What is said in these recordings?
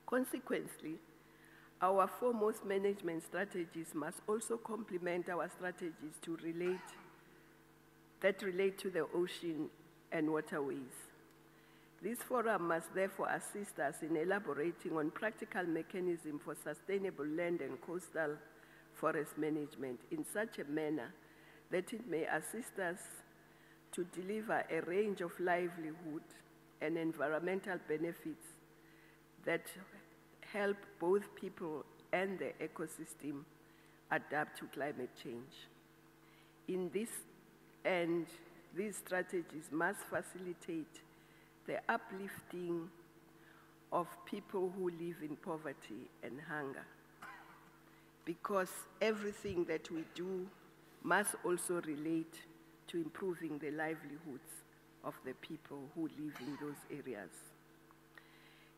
Consequently, our foremost management strategies must also complement our strategies that relate to the ocean and waterways. This forum must therefore assist us in elaborating on practical mechanisms for sustainable land and coastal forest management in such a manner that it may assist us to deliver a range of livelihood and environmental benefits that help both people and the ecosystem adapt to climate change. In this end, these strategies must facilitate the uplifting of people who live in poverty and hunger, because everything that we do must also relate to improving the livelihoods of the people who live in those areas.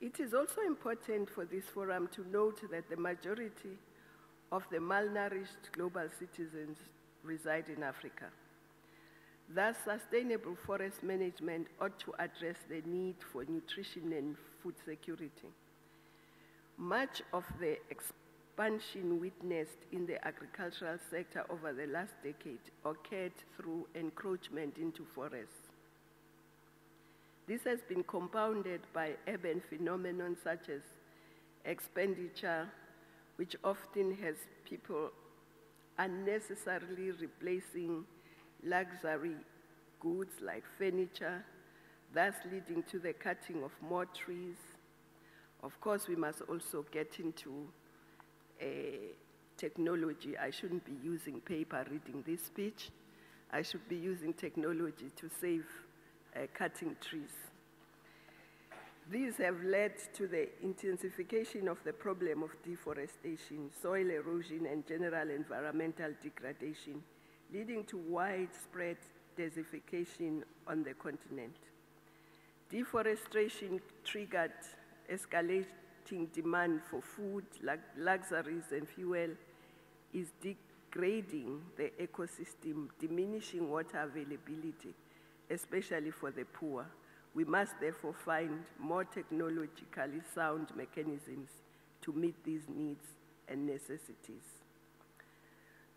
It is also important for this forum to note that the majority of the malnourished global citizens reside in Africa. Thus, sustainable forest management ought to address the need for nutrition and food security. Much of the expansion witnessed in the agricultural sector over the last decade occurred through encroachment into forests. This has been compounded by urban phenomena such as expenditure, which often has people unnecessarily replacing luxury goods like furniture, thus leading to the cutting of more trees. Of course, we must also get into technology. I shouldn't be using paper reading this speech. I should be using technology to save cutting trees. These have led to the intensification of the problem of deforestation, soil erosion, and general environmental degradation, leading to widespread desertification on the continent. Deforestation triggered escalating demand for food, luxuries, and fuel, is degrading the ecosystem, diminishing water availability, especially for the poor. We must therefore find more technologically sound mechanisms to meet these needs and necessities.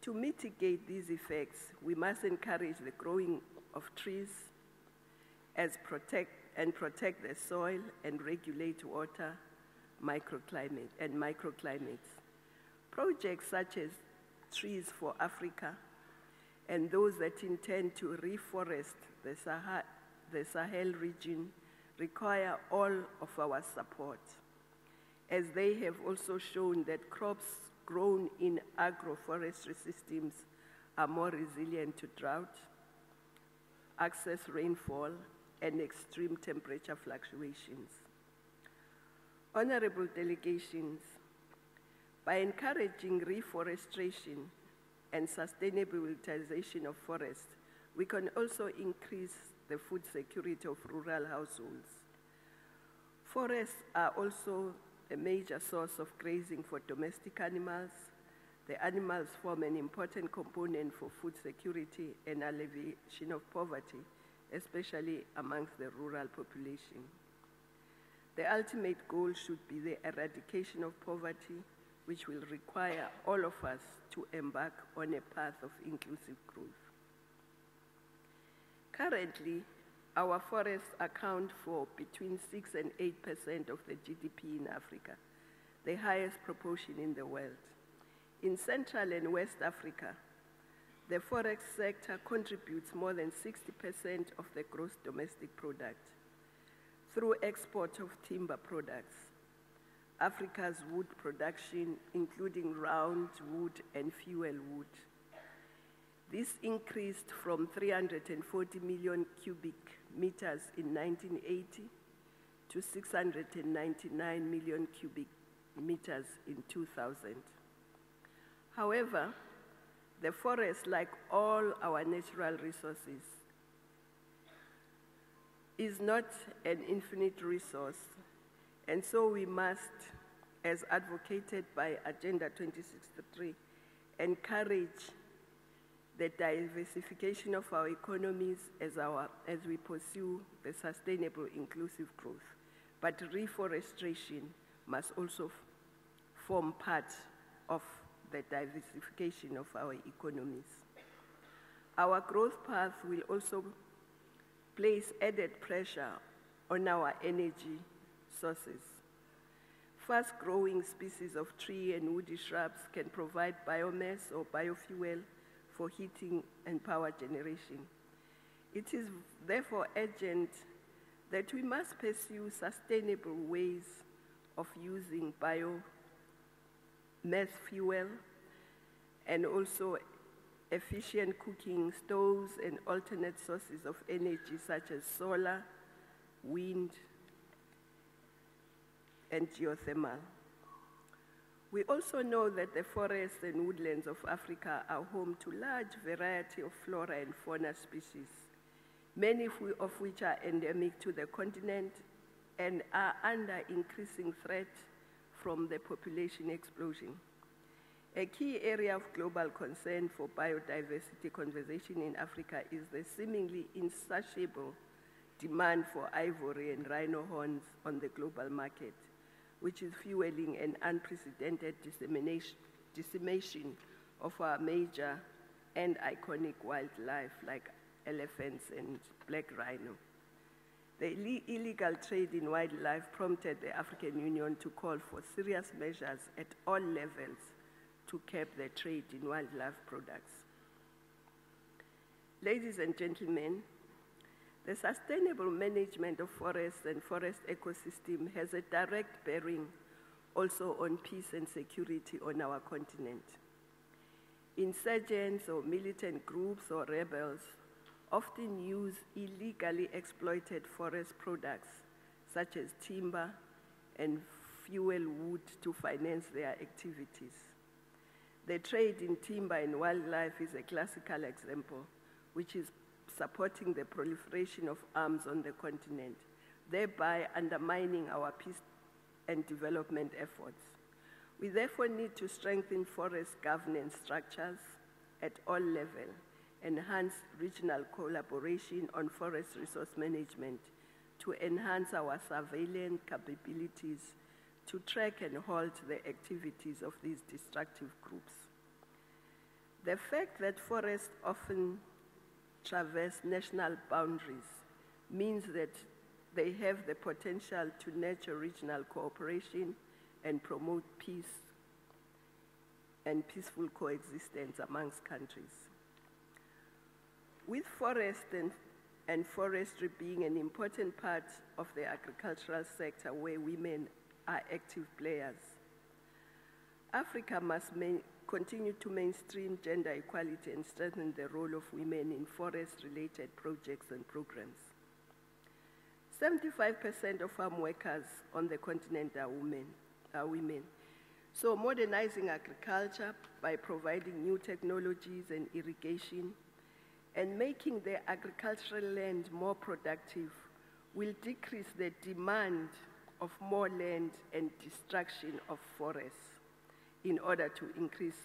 To mitigate these effects, we must encourage the growing of trees and protect the soil and regulate water microclimates. Projects such as Trees for Africa and those that intend to reforest the Sahel region require all of our support, as they have also shown that crops grown in agroforestry systems are more resilient to drought, excess rainfall, and extreme temperature fluctuations. Honorable delegations, by encouraging reforestation and sustainable utilization of forests, we can also increase the food security of rural households. Forests are also a major source of grazing for domestic animals. The animals form an important component for food security and alleviation of poverty, especially amongst the rural population. The ultimate goal should be the eradication of poverty, which will require all of us to embark on a path of inclusive growth. Currently, our forests account for between 6 and 8% of the GDP in Africa, the highest proportion in the world. In Central and West Africa, the forest sector contributes more than 60% of the gross domestic product. Through export of timber products, Africa's wood production, including round wood and fuel wood, this increased from 340 million cubic meters in 1980 to 699 million cubic meters in 2000. However, the forest, like all our natural resources, is not an infinite resource, and so we must, as advocated by Agenda 2063, encourage the diversification of our economies as we pursue the sustainable inclusive growth. But reforestation must also form part of the diversification of our economies. Our growth path will also place added pressure on our energy sources. Fast-growing species of tree and woody shrubs can provide biomass or biofuel for heating and power generation. It is therefore urgent that we must pursue sustainable ways of using biomass fuel and also efficient cooking stoves and alternate sources of energy such as solar, wind, and geothermal. We also know that the forests and woodlands of Africa are home to large variety of flora and fauna species, many of which are endemic to the continent and are under increasing threat from the population explosion. A key area of global concern for biodiversity conservation in Africa is the seemingly insatiable demand for ivory and rhino horns on the global market, which is fueling an unprecedented decimation of our major and iconic wildlife like elephants and black rhino. The illegal trade in wildlife prompted the African Union to call for serious measures at all levels to curb the trade in wildlife products. Ladies and gentlemen, the sustainable management of forests and forest ecosystem has a direct bearing also on peace and security on our continent. Insurgents or militant groups or rebels often use illegally exploited forest products such as timber and fuel wood to finance their activities. The trade in timber and wildlife is a classical example, which is supporting the proliferation of arms on the continent, thereby undermining our peace and development efforts. We therefore need to strengthen forest governance structures at all levels, enhance regional collaboration on forest resource management, to enhance our surveillance capabilities, to track and halt the activities of these destructive groups. The fact that forests often traverse national boundaries means that they have the potential to nurture regional cooperation and promote peace and peaceful coexistence amongst countries. With forest and forestry being an important part of the agricultural sector where women are active players, Africa must continue to mainstream gender equality and strengthen the role of women in forest-related projects and programs. 75% of farm workers on the continent are women. So modernizing agriculture by providing new technologies and irrigation and making the agricultural land more productive will decrease the demand of more land and destruction of forests in order to increase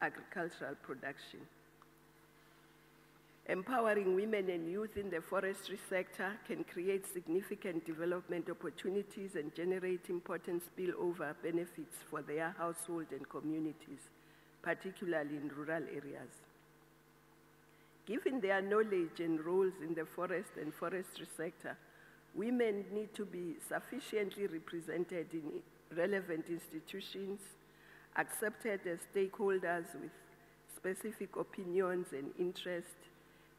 agricultural production. Empowering women and youth in the forestry sector can create significant development opportunities and generate important spillover benefits for their household and communities, particularly in rural areas. Given their knowledge and roles in the forest and forestry sector, women need to be sufficiently represented in relevant institutions, accepted as stakeholders with specific opinions and interests,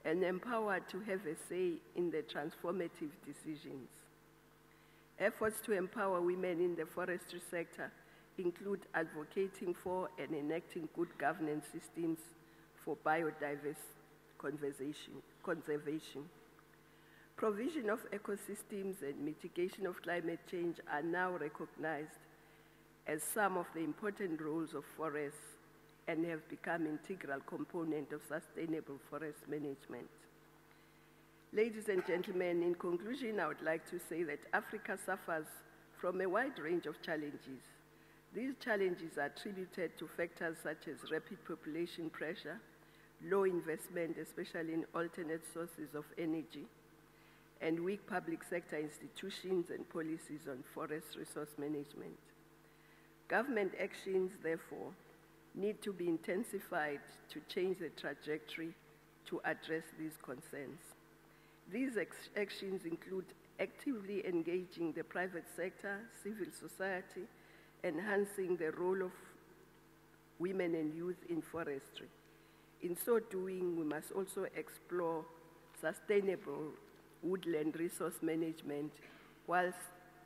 and empowered to have a say in the transformative decisions. Efforts to empower women in the forestry sector include advocating for and enacting good governance systems for biodiversity conservation. Provision of ecosystems and mitigation of climate change are now recognized as some of the important roles of forests and have become an integral component of sustainable forest management. Ladies and gentlemen, in conclusion, I would like to say that Africa suffers from a wide range of challenges. These challenges are attributed to factors such as rapid population pressure, low investment, especially in alternate sources of energy, and weak public sector institutions and policies on forest resource management. Government actions, therefore, need to be intensified to change the trajectory to address these concerns. These actions include actively engaging the private sector, civil society, enhancing the role of women and youth in forestry. In so doing, we must also explore sustainable woodland resource management whilst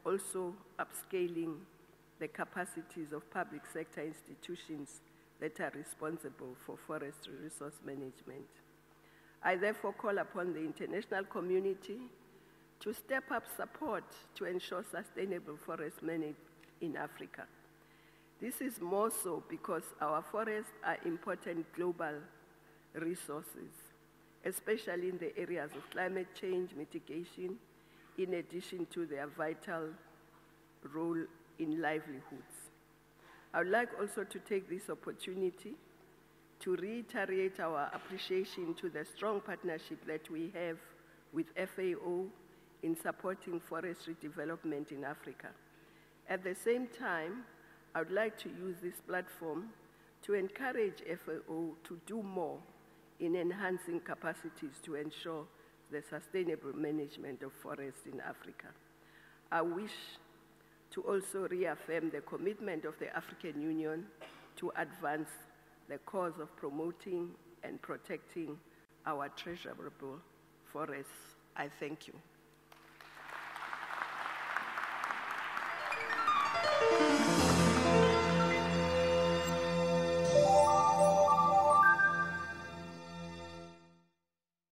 also upscaling the capacities of public sector institutions that are responsible for forestry resource management. I therefore call upon the international community to step up support to ensure sustainable forest management in Africa. This is more so because our forests are important global resources, especially in the areas of climate change mitigation, in addition to their vital role in livelihoods. I would like also to take this opportunity to reiterate our appreciation to the strong partnership that we have with FAO in supporting forestry development in Africa. At the same time, I would like to use this platform to encourage FAO to do more in enhancing capacities to ensure the sustainable management of forests in Africa. I wish to also reaffirm the commitment of the African Union to advance the cause of promoting and protecting our treasurable forests. I thank you.